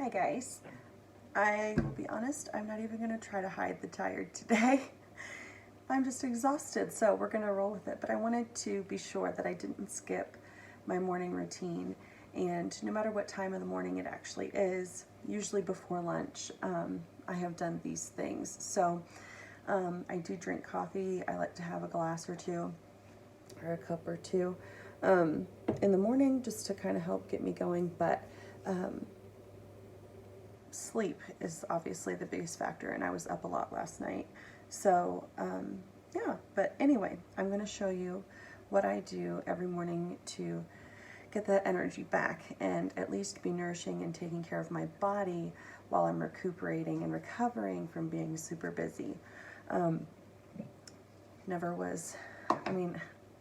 Hi guys. I will be honest, I'm not even going to try to hide the tired today. I'm just exhausted, so we're going to roll with it. But I wanted to be sure that I didn't skip my morning routine. And no matter what time of the morning it actually is, usually before lunch, I have done these things. So I do drink coffee. I like to have a glass or two or a cup or two in the morning just to kind of help get me going. But sleep is obviously the biggest factor, and I was up a lot last night. So yeah, but anyway, I'm going to show you what I do every morning to get that energy back and at least be nourishing and taking care of my body while I'm recuperating and recovering from being super busy. Never was, I mean,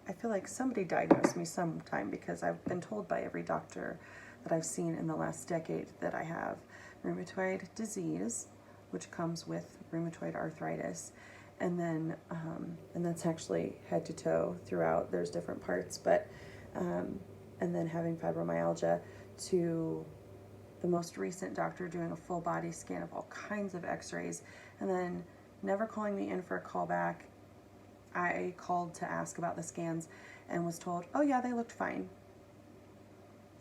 I feel like somebody diagnosed me sometime, because I've been told by every doctor that I've seen in the last decade that I have rheumatoid disease, which comes with rheumatoid arthritis, and then and that's actually head to toe throughout. There's different parts, but and then having fibromyalgia, to the most recent doctor doing a full body scan of all kinds of x-rays, and then never calling me in for a callback. I called to ask about the scans and was told, oh yeah, they looked fine.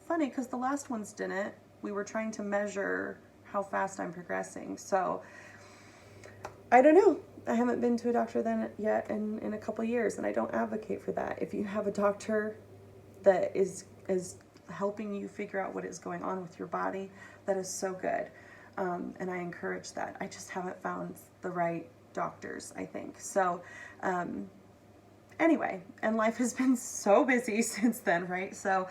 Funny, because the last ones didn't. We were trying to measure how fast I'm progressing. So I don't know. I haven't been to a doctor then yet in a couple years, and I don't advocate for that. If you have a doctor that is helping you figure out what is going on with your body, that is so good. And I encourage that. I just haven't found the right doctors, I think. So anyway, and life has been so busy since then, right? So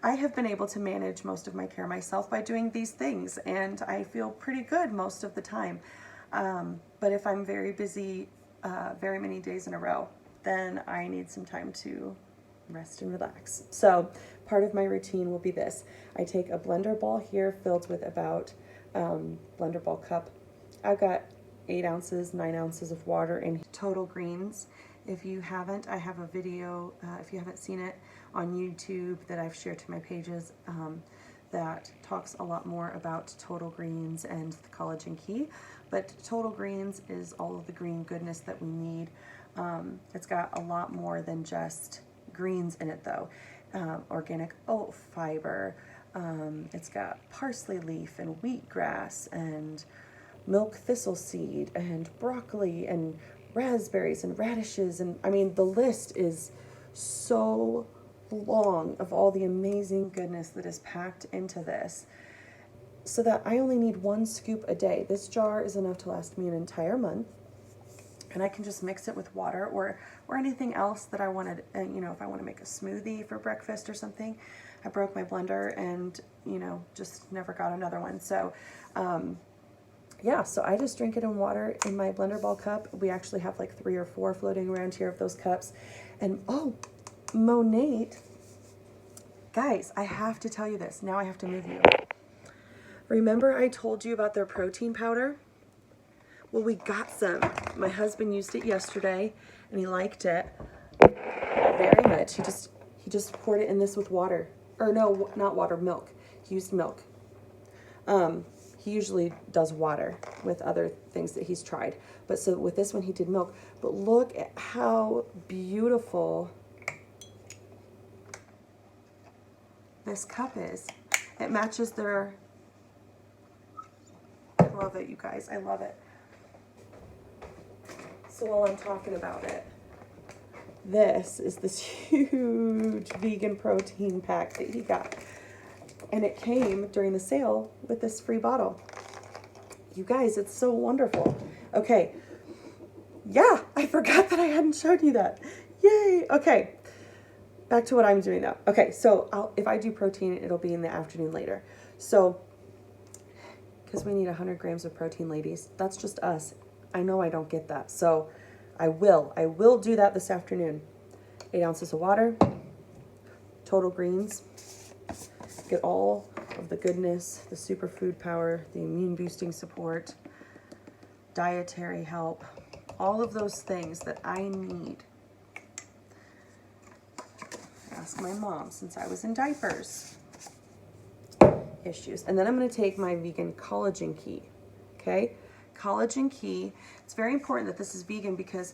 I have been able to manage most of my care myself by doing these things, and I feel pretty good most of the time. But if I'm very busy very many days in a row, then I need some time to rest and relax. So part of my routine will be this. I take a blender ball here filled with about blender ball cup. I've got 8 ounces, 9 ounces of water in Total Greens. If you haven't, I have a video, if you haven't seen it, on YouTube that I've shared to my pages that talks a lot more about Total Greens and the Collagen Key. But Total Greens is all of the green goodness that we need. It's got a lot more than just greens in it though. Organic oat fiber, it's got parsley leaf and wheatgrass and milk thistle seed and broccoli and raspberries and radishes, and I mean the list is so long of all the amazing goodness that is packed into this, so that I only need 1 scoop a day. This jar is enough to last me an entire month, and I can just mix it with water or anything else that I wanted. You know, if I want to make a smoothie for breakfast or something. I broke my blender and, you know, just never got another one. So yeah, so I just drink it in water in my blender ball cup. We actually have like 3 or 4 floating around here of those cups. And oh, Monat, guys, I have to tell you this. Now I have to move you. Remember I told you about their protein powder? Well, we got some. My husband used it yesterday and he liked it very much. He just poured it in this with water. Or no, not water, milk. He used milk. He usually does water with other things that he's tried. But so with this one, he did milk. But look at how beautiful this cup is. It matches their... I love it, you guys. I love it. So while I'm talking about it, this is this huge vegan protein pack that he got. And it came during the sale with this free bottle. You guys, it's so wonderful. Okay. Yeah, I forgot that I hadn't showed you that. Yay. Okay. Back to what I'm doing now. Okay, so if I do protein, it'll be in the afternoon later. So, because we need 100 grams of protein, ladies. That's just us. I know I don't get that. So I will do that this afternoon. 8 ounces of water, Total Greens. Get all of the goodness, the superfood power, the immune boosting support, dietary help, all of those things that I need. Ask my mom since I was in diapers. issues. And then I'm going to take my vegan collagen key. Okay, collagen key. It's very important that this is vegan because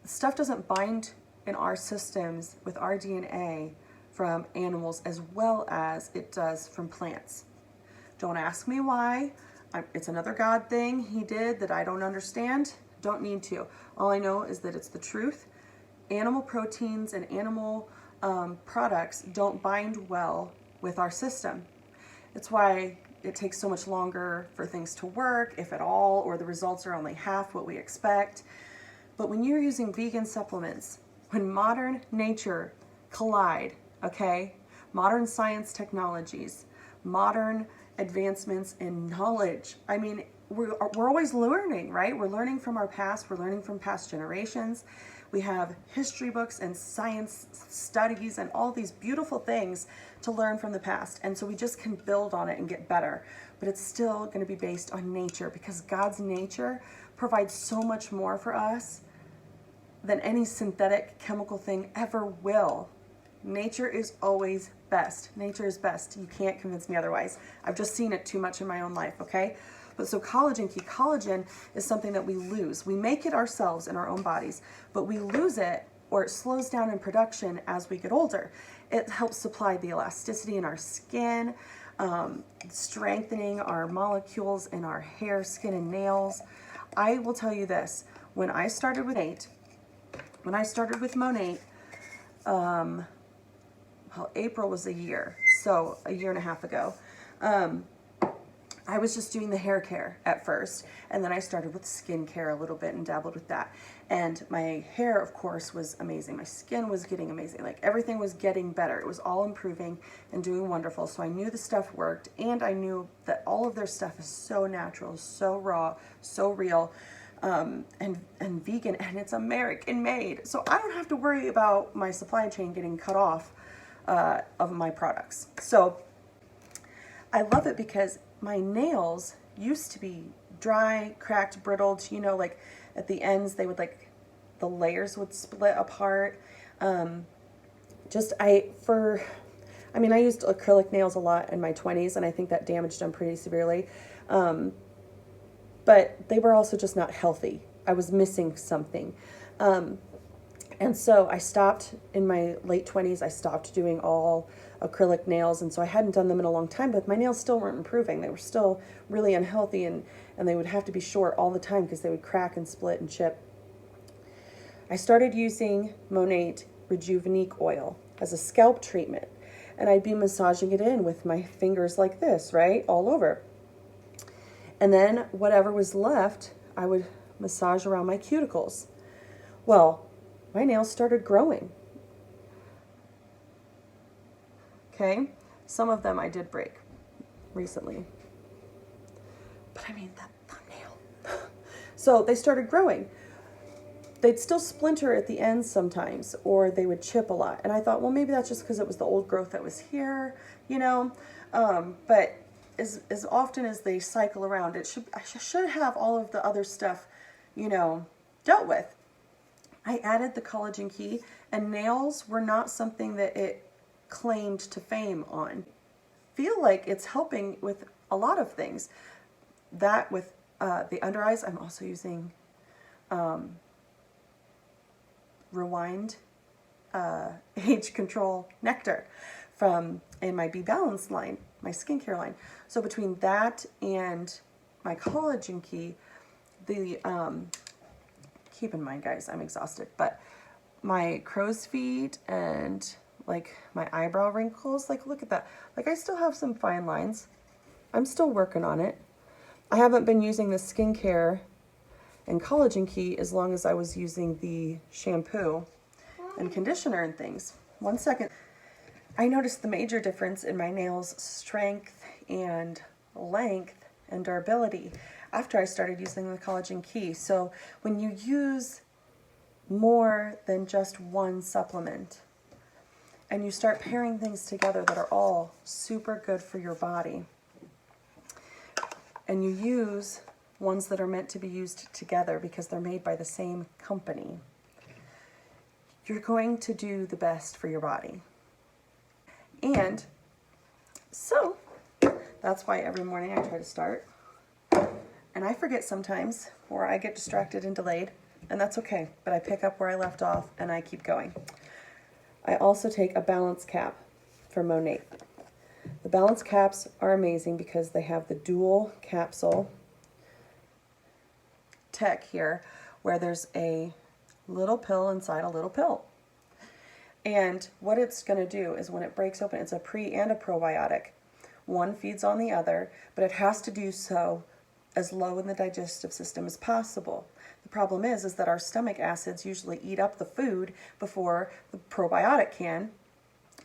stuff doesn't bind in our systems with our DNA from animals as well as it does from plants. Don't ask me why. It's another God thing he did that I don't understand. Don't need to. All I know is that it's the truth. Animal proteins and animal products don't bind well with our system. It's why it takes so much longer for things to work, if at all, or the results are only half what we expect. But when you're using vegan supplements, when modern nature collide, okay, modern science technologies, modern advancements in knowledge, I mean, we're always learning, right? We're learning from our past, we're learning from past generations. We have history books and science studies and all these beautiful things to learn from the past. And so we just can build on it and get better. But it's still going to be based on nature because God's nature provides so much more for us than any synthetic chemical thing ever will. Nature is always best. Nature is best. You can't convince me otherwise. I've just seen it too much in my own life, okay? But so collagen key, collagen is something that we lose. We make it ourselves in our own bodies, but we lose it or it slows down in production as we get older. It helps supply the elasticity in our skin, strengthening our molecules in our hair, skin, and nails. I will tell you this, when I started with Monat, well, April was a year, so a year and a half ago. I was just doing the hair care at first, and then I started with skincare a little bit and dabbled with that. And my hair, of course, was amazing. My skin was getting amazing. Like everything was getting better. It was all improving and doing wonderful. So I knew the stuff worked, and I knew that all of their stuff is so natural, so raw, so real, and vegan, and it's American made. So I don't have to worry about my supply chain getting cut off of my products. So I love it because my nails used to be dry, cracked, brittled, you know, like at the ends, they would like, the layers would split apart. I used acrylic nails a lot in my 20s, and I think that damaged them pretty severely. But they were also just not healthy. I was missing something. And so I stopped in my late 20s, I stopped doing all acrylic nails, and so I hadn't done them in a long time, but my nails still weren't improving. They were still really unhealthy, and they would have to be short all the time because they would crack and split and chip. I started using Monat Rejuvenate oil as a scalp treatment, and I'd be massaging it in with my fingers like this, right, all over. And then whatever was left, I would massage around my cuticles. Well, my nails started growing. Okay, some of them I did break recently. But I mean, that thumbnail. So they started growing. They'd still splinter at the ends sometimes, or they would chip a lot. And I thought, well, maybe that's just because it was the old growth that was here, you know. But as often as they cycle around, I should have all of the other stuff, you know, dealt with. I added the collagen key, and nails were not something that it claimed to fame on. Feel like it's helping with a lot of things. That with the under eyes, I'm also using Rewind Age Control Nectar in my Be Balanced line, my skincare line. So between that and my collagen key, keep in mind, guys, I'm exhausted, but my crow's feet and like my eyebrow wrinkles, like look at that. Like I still have some fine lines. I'm still working on it. I haven't been using the skincare and collagen key as long as I was using the shampoo and conditioner and things. 1 second. I noticed the major difference in my nails' strength and length and durability after I started using the collagen key. So when you use more than just one supplement and you start pairing things together that are all super good for your body, and you use ones that are meant to be used together because they're made by the same company, you're going to do the best for your body. And so That's why every morning I try to start. And I forget sometimes, or I get distracted and delayed, and that's okay. But I pick up where I left off and I keep going. I also take a balance cap from Monat. The balance caps are amazing because they have the dual capsule tech here, where there's a little pill inside a little pill. And what it's going to do is when it breaks open, it's a pre and a probiotic. One feeds on the other, but it has to do so as low in the digestive system as possible. The problem is that our stomach acids usually eat up the food before the probiotic can,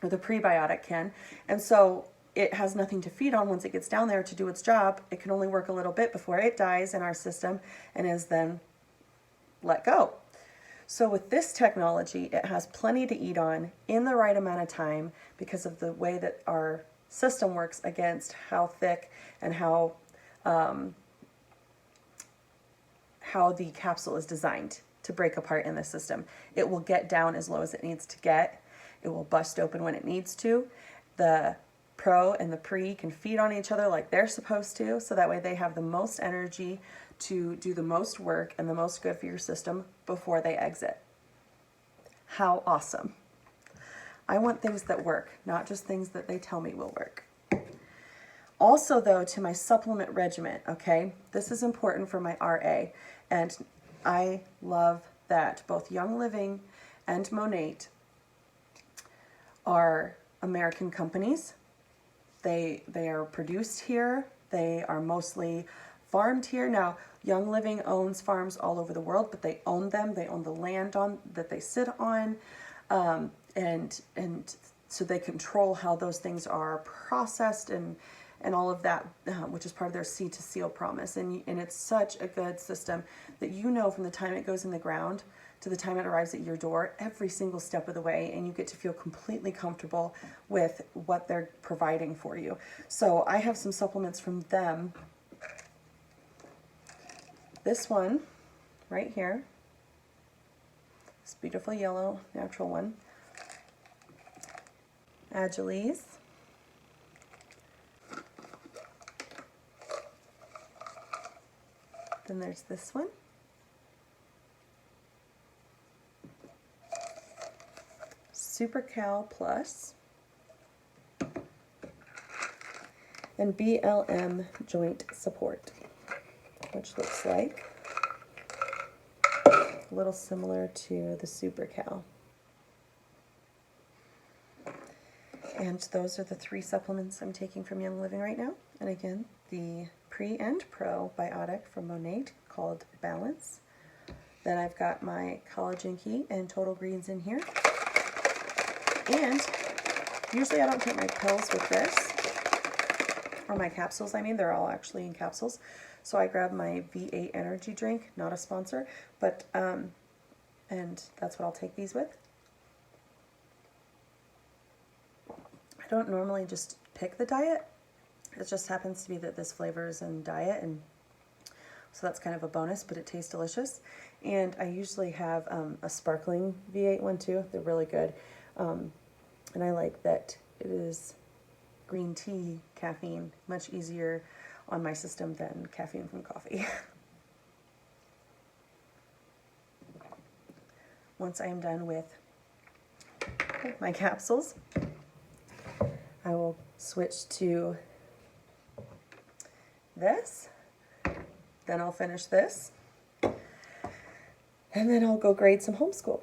or the prebiotic can, and so it has nothing to feed on once it gets down there to do its job. It can only work a little bit before it dies in our system and is then let go. So with this technology, it has plenty to eat on in the right amount of time because of the way that our system works against how thick and how the capsule is designed to break apart in the system. It will get down as low as it needs to get. It will bust open when it needs to. The pro and the pre can feed on each other like they're supposed to, so that way they have the most energy to do the most work and the most good for your system before they exit. How awesome. I want things that work, not just things that they tell me will work. Also though, to my supplement regiment, okay, this is important for my RA, and I love that both Young Living and Monat are American companies. They are produced here. They are mostly farmed here. Now, Young Living owns farms all over the world, but they own them. They own the land that they sit on, and so they control how those things are processed and all of that, which is part of their seed to seal promise. And it's such a good system that you know from the time it goes in the ground to the time it arrives at your door, every single step of the way, and you get to feel completely comfortable with what they're providing for you. So I have some supplements from them. This one right here, this beautiful yellow natural one, Agiles. Then there's this one. Super Cal Plus. And BLM Joint Support, which looks like a little similar to the Super Cal. And those are the 3 supplements I'm taking from Young Living right now. And again, the pre and probiotic from Monat called Balance. Then I've got my Collagen Key and Total Greens in here. And usually I don't take my pills with this, or my capsules, I mean, they're all actually in capsules. So I grab my V8 energy drink, not a sponsor, but, and that's what I'll take these with. I don't normally just pick the diet. It just happens to be that this flavor is in diet, and so that's kind of a bonus, but it tastes delicious. And I usually have a sparkling V8 one too. They're really good. And I like that it is green tea caffeine, much easier on my system than caffeine from coffee. Once I am done with my capsules, I will switch to this, then I'll finish this, and then I'll go grade some homeschool.